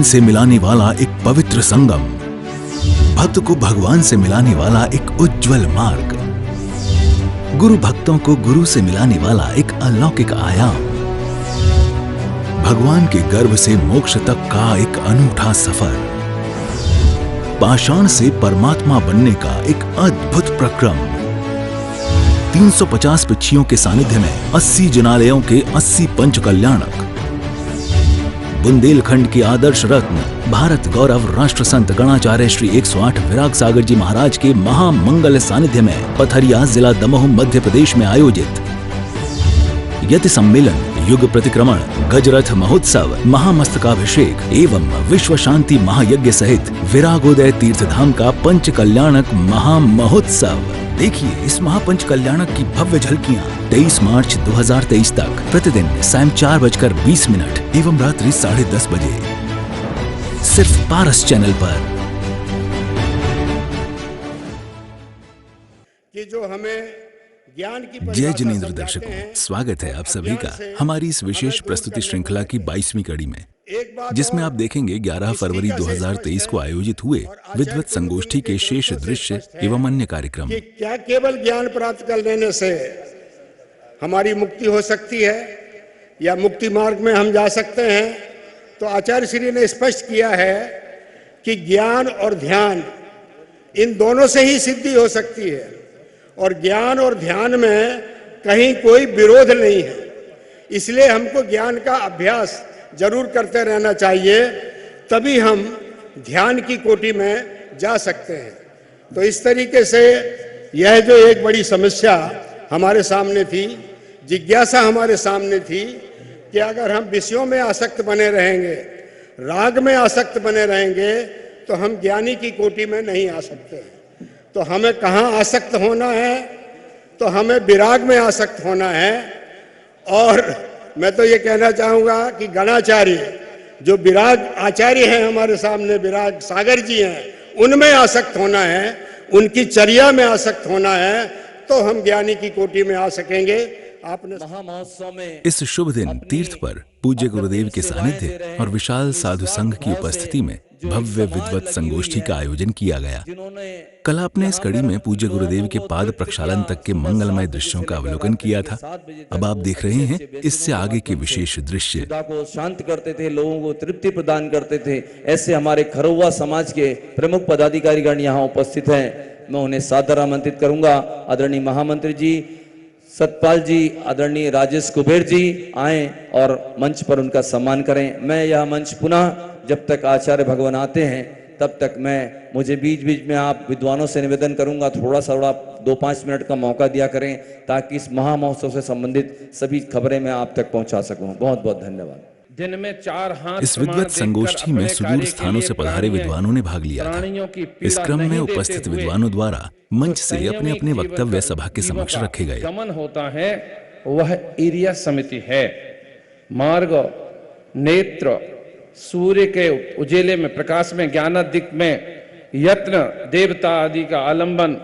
से मिलाने वाला एक पवित्र संगम, भक्त को भगवान से मिलाने वाला एक उज्जवल मार्ग, गुरु भक्तों को गुरु से मिलाने वाला एक अलौकिक आयाम, भगवान के गर्भ से मोक्ष तक का एक अनूठा सफर, पाषाण से परमात्मा बनने का एक अद्भुत प्रक्रम, 350 पिच्छियों के सानिध्य में 80 जिनालयों के 80 पंच कल्याणक, बुंदेलखंड के आदर्श रत्न भारत गौरव राष्ट्र संत गणाचार्य श्री 108 विराग सागर जी महाराज के महामंगल सानिध्य में पथरिया जिला दमोह मध्य प्रदेश में आयोजित यति सम्मेलन, युग प्रतिक्रमण, गजरथ महोत्सव, महामस्तकाभिषेक एवं विश्व शांति महायज्ञ सहित विरागोदय तीर्थधाम का पंच कल्याणक महामहोत्सव। देखिए इस महापंच कल्याणक की भव्य झलकियां 23 मार्च 2023 तक प्रतिदिन सायं 4:20 एवं रात्रि 10:30 बजे सिर्फ पारस चैनल पर। कि जो हमें ज्ञान की जय जिनेंद्र दर्शकों, स्वागत है आप सभी का हमारी इस विशेष प्रस्तुति श्रृंखला की 22वीं कड़ी में, जिसमें आप देखेंगे 11 फरवरी 2023 को आयोजित हुए विद्वत संगोष्ठी के शेष दृश्य एवं अन्य कार्यक्रम। क्या केवल ज्ञान प्राप्त कर लेने से हमारी मुक्ति हो सकती है या मुक्ति मार्ग में हम जा सकते हैं? तो आचार्य श्री ने स्पष्ट किया है कि ज्ञान और ध्यान इन दोनों से ही सिद्धि हो सकती है, और ज्ञान और ध्यान में कहीं कोई विरोध नहीं है। इसलिए हमको ज्ञान का अभ्यास जरूर करते रहना चाहिए, तभी हम ध्यान की कोटि में जा सकते हैं। तो इस तरीके से यह जो एक बड़ी समस्या हमारे सामने थी, जिज्ञासा हमारे सामने थी कि अगर हम विषयों में आसक्त बने रहेंगे, राग में आसक्त बने रहेंगे, तो हम ज्ञानी की कोटि में नहीं आ सकते। तो हमें कहाँ आसक्त होना है? तो हमें विराग में आसक्त होना है। और मैं तो ये कहना चाहूँगा कि गणाचार्य जो विराग आचार्य हैं हमारे सामने, विराग सागर जी हैं, उनमें आसक्त होना है, उनकी चर्या में आसक्त होना है, तो हम ज्ञानी की कोटि में आ सकेंगे। आपने महामहोत्सव में इस शुभ दिन तीर्थ पर पूज्य गुरुदेव के सानिध्य और विशाल साधु संघ की उपस्थिति में भव्य विद्वत संगोष्ठी का आयोजन किया गया। कल आपने इस कड़ी में पूज्य गुरुदेव के पाद प्रक्षालन तक के मंगलमय दृश्यों का अवलोकन किया था। अब आप देख रहे हैं इससे आगे के विशेष दृश्य। को शांत करते थे, लोगों को तृप्ति प्रदान करते थे। ऐसे हमारे खरौवा समाज के प्रमुख पदाधिकारीगण यहाँ उपस्थित हैं। मैं उन्हें सादर आमंत्रित करूंगा। आदरणीय महामंत्री जी सतपाल जी, आदरणीय राजेश कुबेर जी आए और मंच पर उनका सम्मान करें। मैं यह मंच पुनः जब तक आचार्य भगवान आते हैं तब तक मुझे बीच बीच में आप विद्वानों से निवेदन करूंगा, थोड़ा 2-5 मिनट का मौका दिया करें, ताकि इस महामहोत्सव से संबंधित सभी खबरें मैं आप तक पहुंचा सकूं। बहुत बहुत धन्यवाद। दिन में 4 हाथ इस विद्वत संगोष्ठी में सुदूर स्थानों से पधारे विद्वानों ने भाग लिया था। इस क्रम में उपस्थित विद्वानों द्वारा मंच से अपने अपने वक्तव्य सभा के समक्ष रखे गए। गमन होता है वह एरिया समिति है। मार्ग, नेत्र, सूर्य के उजेले में, प्रकाश में, ज्ञानादिक में, यत्न, देवता आदि का आलंबन,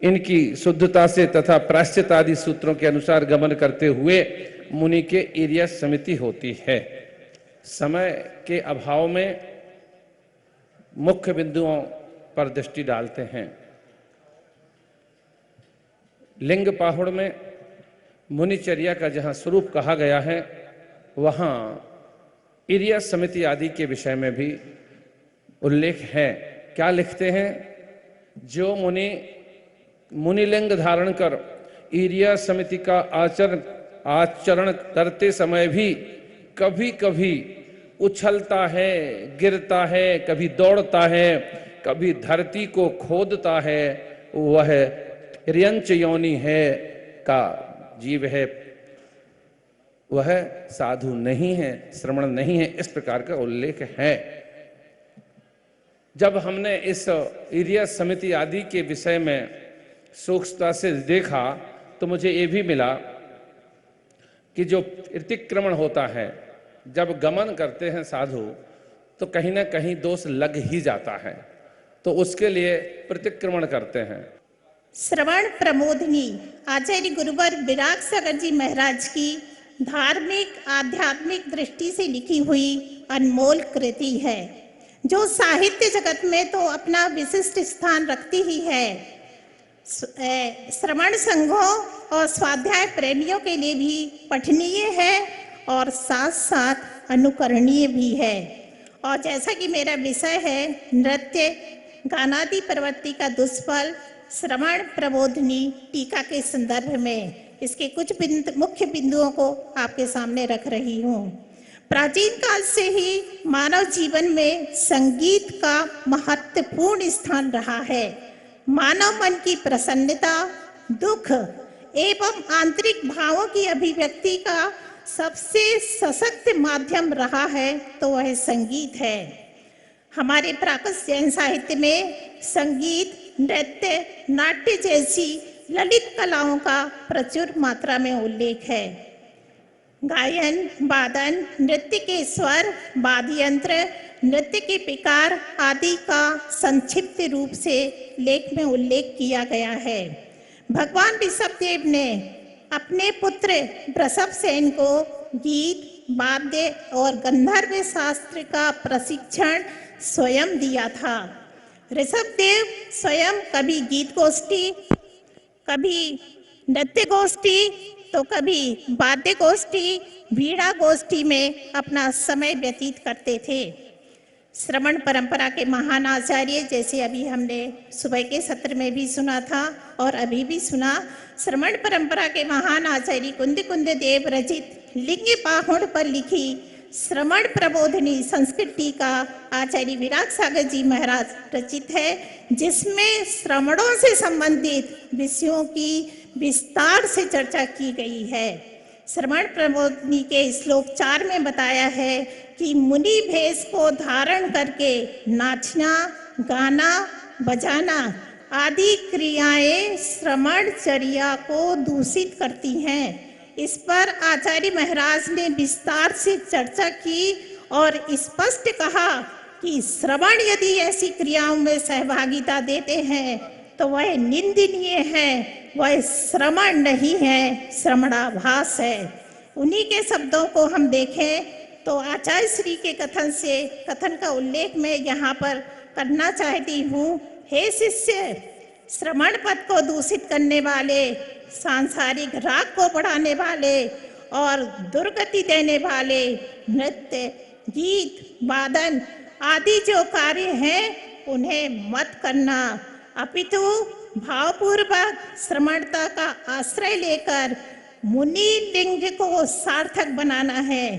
इनकी शुद्धता से तथा प्रायश्चित आदि सूत्रों के अनुसार गमन करते हुए मुनि के एरिया समिति होती है। समय के अभाव में मुख्य बिंदुओं पर दृष्टि डालते हैं। लिंग पाहुड़ में मुनिचर्या का जहां स्वरूप कहा गया है, वहां एरिया समिति आदि के विषय में भी उल्लेख है। क्या लिखते हैं? जो मुनिलिंग धारण कर एरिया समिति का आचरण करते समय भी कभी कभी उछलता है, गिरता है, कभी दौड़ता है, कभी धरती को खोदता है, वह र्यंच योनि है का जीव है, वह साधु नहीं है, श्रमण नहीं है। इस प्रकार का उल्लेख है। जब हमने इस एरिया समिति आदि के विषय में सूक्ष्मता से देखा तो मुझे ये भी मिला कि जो अतिक्रमण होता है, जब गमन करते हैं साधु, तो कहीं ना कहीं दोष लग ही जाता है, तो उसके लिए प्रतिक्रमण करते हैं। श्रवण प्रमोदिनी आचार्य गुरुवर विराग सागर जी महाराज की धार्मिक आध्यात्मिक दृष्टि से लिखी हुई अनमोल कृति है, जो साहित्य जगत में तो अपना विशिष्ट स्थान रखती ही है, श्रवण संघों और स्वाध्याय प्रेमियों के लिए भी पठनीय है और साथ साथ अनुकरणीय भी है। और जैसा कि मेरा विषय है नृत्य गानादि प्रवृत्ति का दुष्फल श्रवण प्रबोधिनी टीका के संदर्भ में इसके कुछ मुख्य बिंदुओं को आपके सामने रख रही हूँ। प्राचीन काल से ही मानव जीवन में संगीत का महत्वपूर्ण स्थान रहा है। मानव मन की प्रसन्नता, दुख एवं आंतरिक भावों की अभिव्यक्ति का सबसे सशक्त माध्यम रहा है तो वह संगीत है। हमारे प्राकृत जैन साहित्य में संगीत, नृत्य, नाट्य जैसी ललित कलाओं का प्रचुर मात्रा में उल्लेख है। गायन, वादन, नृत्य के स्वर, वाद्य यंत्र, नृत्य के प्रकार आदि का संक्षिप्त रूप से लेख में उल्लेख किया गया है। भगवान ऋषभदेव ने अपने पुत्र वृषभसेन को गीत, वाद्य और गंधर्व शास्त्र का प्रशिक्षण स्वयं दिया था। ऋषभदेव स्वयं कभी गीत गोष्ठी, कभी नृत्य गोष्ठी तो कभी वाद्य गोष्ठी, वीणा गोष्ठी में अपना समय व्यतीत करते थे। श्रवण परंपरा के महान आचार्य, जैसे अभी हमने सुबह के सत्र में भी सुना था और अभी भी सुना, श्रवण परंपरा के महान आचार्य कुंद देव रचित लिंग पाहुड़ पर लिखी श्रवण प्रबोधिनी संस्कृत टीका आचार्य विराग सागर जी महाराज रचित है, जिसमें श्रवणों से संबंधित विषयों की विस्तार से चर्चा की गई है। श्रवण प्रबोधिनी के श्लोक 4 में बताया है कि मुनि भेष को धारण करके नाचना, गाना, बजाना आदि क्रियाएं श्रवण चर्या को दूषित करती हैं। इस पर आचार्य महाराज ने विस्तार से चर्चा की और स्पष्ट कहा कि श्रवण यदि ऐसी क्रियाओं में सहभागिता देते हैं तो वह निंदनीय है, वह श्रवण नहीं है, श्रवणाभास है। उन्हीं के शब्दों को हम देखें तो आचार्य श्री के कथन का उल्लेख मैं यहाँ पर करना चाहती हूँ। हे शिष्य, श्रवण पद को दूषित करने वाले, सांसारिक राग को बढ़ाने वाले और दुर्गति देने वाले नृत्य, गीत, वादन आदि जो कार्य हैं उन्हें मत करना, अपितु भावपूर्वक श्रवणता का आश्रय लेकर मुनि लिंग को सार्थक बनाना है।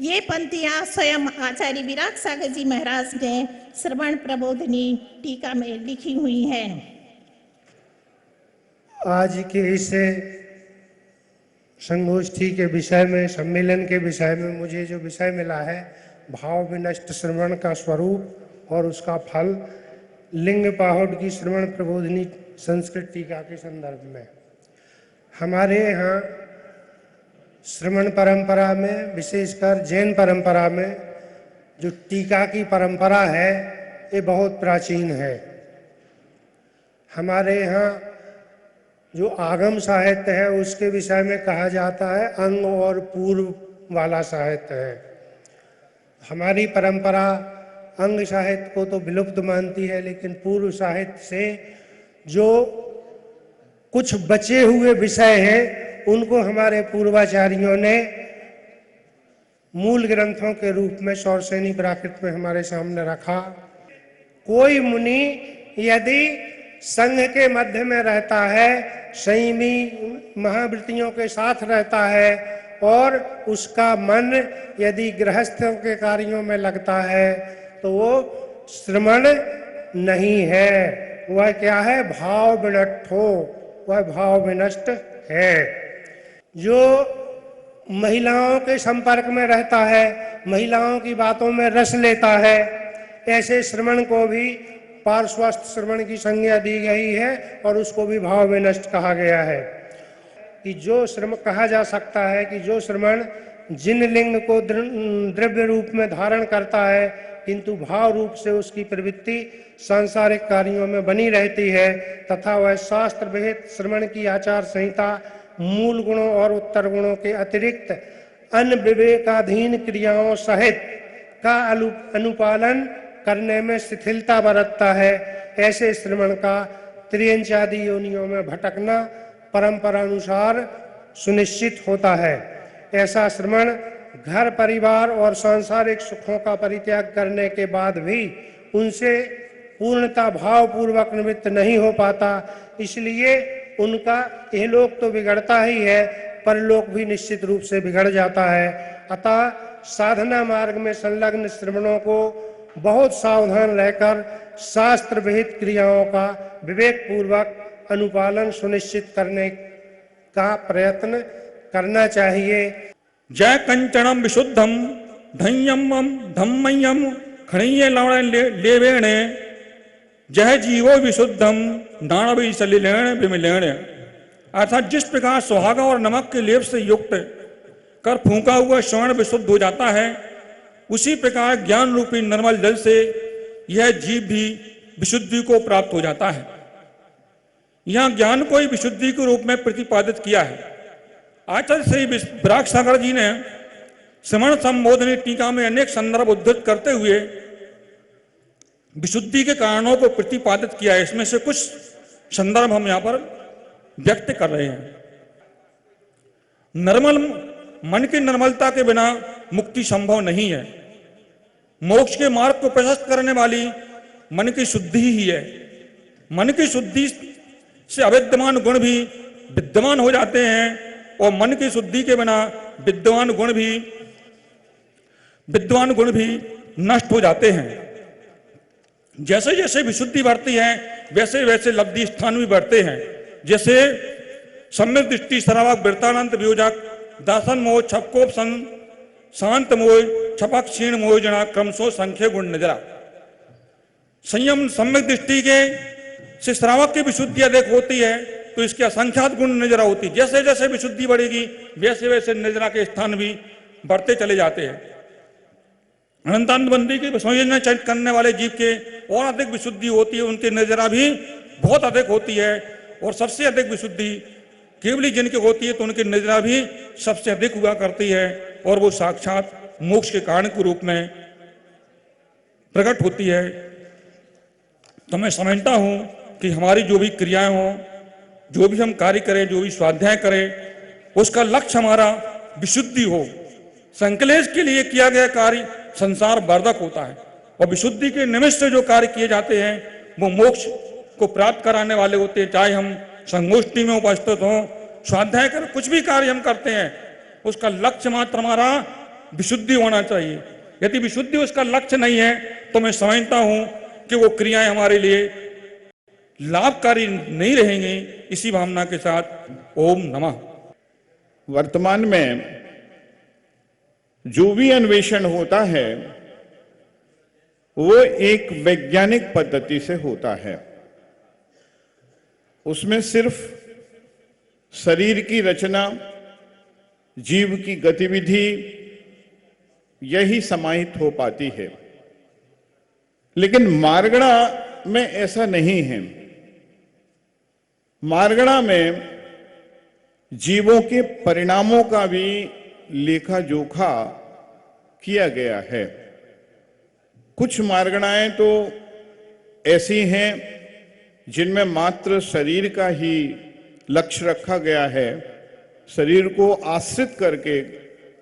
ये पंक्तियां स्वयं आचार्य विराग सागर जी महाराज ने श्रवण प्रबोधिनी टीका में लिखी हुई हैं। आज के इस संगोष्ठी के विषय में, सम्मेलन के विषय में मुझे जो विषय मिला है, भाव विनष्ट श्रवण का स्वरूप और उसका फल, लिंग पाहुड़ की श्रवण प्रबोधिनी संस्कृत टीका के संदर्भ में। हमारे यहाँ श्रवण परंपरा में, विशेषकर जैन परंपरा में जो टीका की परंपरा है ये बहुत प्राचीन है। हमारे यहाँ जो आगम साहित्य है उसके विषय में कहा जाता है अंग और पूर्व वाला साहित्य है। हमारी परंपरा अंग साहित्य को तो विलुप्त मानती है, लेकिन पूर्व साहित्य से जो कुछ बचे हुए विषय हैं उनको हमारे पूर्वाचार्यों ने मूल ग्रंथों के रूप में शौरसेनी प्राकृत में हमारे सामने रखा। कोई मुनि यदि संघ के मध्य में रहता है, संयमी महावृत्तियों के साथ रहता है और उसका मन यदि गृहस्थों के कार्यों में लगता है तो वो श्रवण नहीं है, वह क्या है, भाव विनष्टो, वह भाव विनष्ट है। जो महिलाओं के संपर्क में रहता है, महिलाओं की बातों में रस लेता है, ऐसे श्रवण को भी पार्श्वस्थ श्रवण की संज्ञा दी गई है और उसको भी भाव विनष्ट कहा गया है। कि जो श्रवण कहा जा सकता है कि जो श्रवण जिन लिंग को द्रव्य रूप में धारण करता है किंतु भाव रूप से उसकी प्रवृत्ति सांसारिक कार्यों में बनी रहती है, तथा वह शास्त्र विहित श्रवण की आचार संहिता मूल गुणों और उत्तर गुणों के अतिरिक्त अन्य विवेकाधीन क्रियाओं सहित का अनुपालन करने में शिथिलता बरतता है, ऐसे श्रमण का त्रियंचादि योनियों में भटकना परंपरा अनुसार सुनिश्चित होता है। ऐसा श्रमण घर परिवार और सांसारिक सुखों का परित्याग करने के बाद भी उनसे पूर्णता भाव पूर्वक निवृत्त नहीं हो पाता, इसलिए उनका इहलोक तो बिगड़ता ही है, परलोक भी निश्चित रूप से बिगड़ जाता है। अतः साधना मार्ग में संलग्न श्रमणों को बहुत सावधान रहकर शास्त्र विहित क्रियाओं का विवेक पूर्वक अनुपालन सुनिश्चित करने का प्रयत्न करना चाहिए। जय कंचनम विशुद्धम धन्यम धम्मयम खणीय लवण लेवेणे जय जीवो विशुद्धम दानवी सलिलेण विमिलेण। अर्थात जिस प्रकार सुहागा और नमक के लेप से युक्त कर फूंका हुआ स्वर्ण विशुद्ध हो जाता है, उसी प्रकार ज्ञान रूपी निर्मल जल से यह जीव भी विशुद्धि को प्राप्त हो जाता है। यहां ज्ञान को ही विशुद्धि के रूप में प्रतिपादित किया है। आचार्य श्री विराग सागर जी ने श्रवण संबोधनी टीका में अनेक संदर्भ उद्धृत करते हुए विशुद्धि के कारणों को प्रतिपादित किया है। इसमें से कुछ संदर्भ हम यहां पर व्यक्त कर रहे हैं। निर्मल मन की निर्मलता के बिना मुक्ति संभव नहीं है। मोक्ष के मार्ग को प्रशस्त करने वाली मन की शुद्धि ही है। मन की शुद्धि से अविद्यमान गुण भी विद्यमान हो जाते हैं और मन की शुद्धि के बिना विद्यमान गुण भी नष्ट हो जाते हैं। जैसे जैसे विशुद्धि बढ़ती है वैसे वैसे लब्धि स्थान भी बढ़ते हैं। जैसे सम्यक दृष्टि सरावक वृत्तानंत वियोजक दासन मोह छपकोप शांत मोह छपक क्षीण मोह जना क्रमशो संख्य गुण नजरा। संयम सम्यक दृष्टि के से श्रावक की विशुद्धि अधिक होती है तो इसके असंख्यात गुण नजरा होती है। जैसे जैसे विशुद्धि बढ़ेगी वैसे वैसे नजरा के स्थान भी बढ़ते चले जाते हैं। अनंतानंद बंदी की संयोजन चरित करने वाले जीव के और अधिक विशुद्धि होती है, उनकी नजरा भी बहुत अधिक होती है। और सबसे अधिक विशुद्धि केवली जिनकी होती है तो उनकी नजरा भी सबसे अधिक हुआ करती है और वो साक्षात मोक्ष के कारण के रूप में प्रकट होती है। तो मैं समझता हूं कि हमारी जो भी क्रियाएं हों, जो भी हम कार्य करें, जो भी स्वाध्याय करें, उसका लक्ष्य हमारा विशुद्धि हो। संकलेश के लिए किया गया कार्य संसार वर्धक होता है और विशुद्धि के निमित्त से जो कार्य किए जाते हैं वो मोक्ष को प्राप्त कराने वाले होते हैं। चाहे हम संगोष्ठी में उपस्थित हों, स्वाध्याय कर कुछ भी कार्य हम करते हैं, उसका लक्ष्य मात्र हमारा विशुद्धि होना चाहिए। यदि विशुद्धि उसका लक्ष्य नहीं है तो मैं समझता हूं कि वो क्रियाएं हमारे लिए लाभकारी नहीं रहेंगी। इसी भावना के साथ ओम नमः। वर्तमान में जो भी अन्वेषण होता है वो एक वैज्ञानिक पद्धति से होता है। उसमें सिर्फ शरीर की रचना, जीव की गतिविधि यही समाहित हो पाती है, लेकिन मार्गणा में ऐसा नहीं है। मार्गणा में जीवों के परिणामों का भी लेखा जोखा किया गया है। कुछ मार्गणाएं तो ऐसी हैं जिनमें मात्र शरीर का ही लक्ष्य रखा गया है, शरीर को आश्रित करके,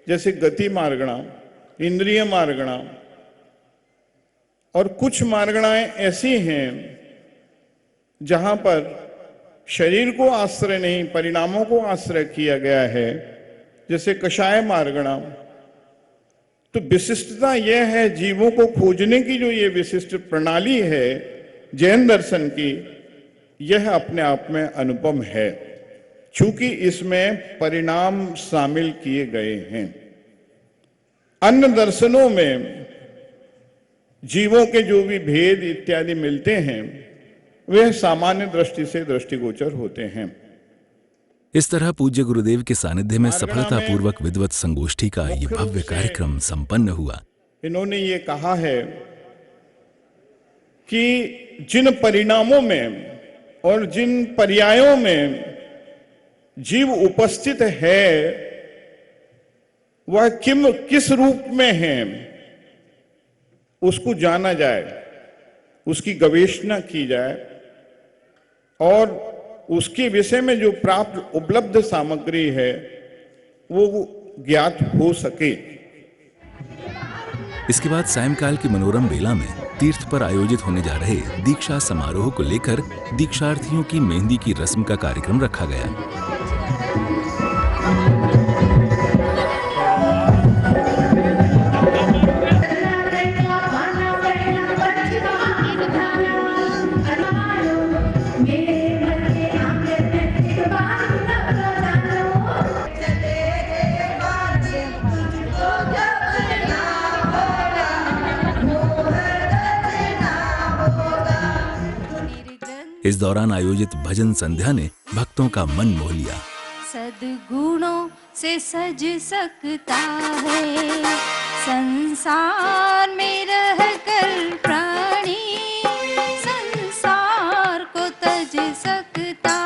जैसे गति मार्गणा, इंद्रिय मार्गणा। और कुछ मार्गणाएं ऐसी हैं जहां पर शरीर को आश्रय नहीं, परिणामों को आश्रय किया गया है, जैसे कषाय मार्गणा। तो विशिष्टता यह है, जीवों को खोजने की जो ये विशिष्ट प्रणाली है जैन दर्शन की, यह अपने आप में अनुपम है, चूंकि इसमें परिणाम शामिल किए गए हैं। अन्य दर्शनों में जीवों के जो भी भेद इत्यादि मिलते हैं वे सामान्य दृष्टि से दृष्टिगोचर होते हैं। इस तरह पूज्य गुरुदेव के सानिध्य में सफलतापूर्वक विद्वत संगोष्ठी का ये भव्य कार्यक्रम संपन्न हुआ। इन्होंने ये कहा है कि जिन परिणामों में और जिन पर्यायों में जीव उपस्थित है वह किस रूप में है उसको जाना जाए, उसकी गवेषणा की जाए और उसके विषय में जो प्राप्त उपलब्ध सामग्री है वो ज्ञात हो सके। इसके बाद सायंकाल की मनोरम बेला में तीर्थ पर आयोजित होने जा रहे दीक्षा समारोह को लेकर दीक्षार्थियों की मेहंदी की रस्म का कार्यक्रम रखा गया। इस दौरान आयोजित भजन संध्या ने भक्तों का मन मोह लिया। सद्गुणों से सज सकता है संसार में रहकर प्राणी, संसार को तज सकता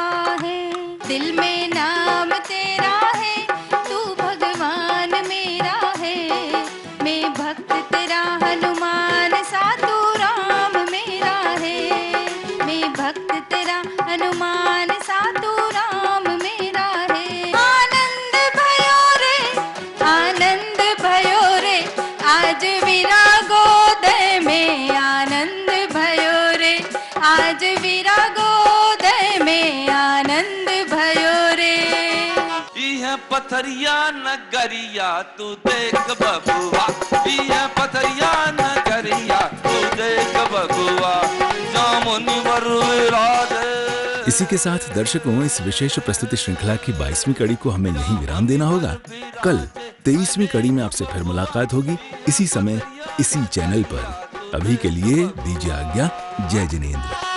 है। दिल में नाम तेरा है, तू भगवान मेरा है। मैं भक्त तेरा हनुमान सा, तू राम मेरा है। मैं भक्त तेरा हनुमान सा, तू राम मेरा है। आनंद भयो रे, आनंद भयो रे, आज विरागोदय में आनंद भयो रे, आज विरागोदय में आनंद भयो रे। यह पथरिया नगरिया तू देख बबुआ, यह पथरिया नगरिया तू देख बबुआ, जामुनी वरुराज। इसी के साथ दर्शकों, इस विशेष प्रस्तुति श्रृंखला की 22वीं कड़ी को हमें यहीं विराम देना होगा। कल 23वीं कड़ी में आपसे फिर मुलाकात होगी, इसी समय इसी चैनल पर। अभी के लिए दीजिए आज्ञा। जय जिनेंद्र।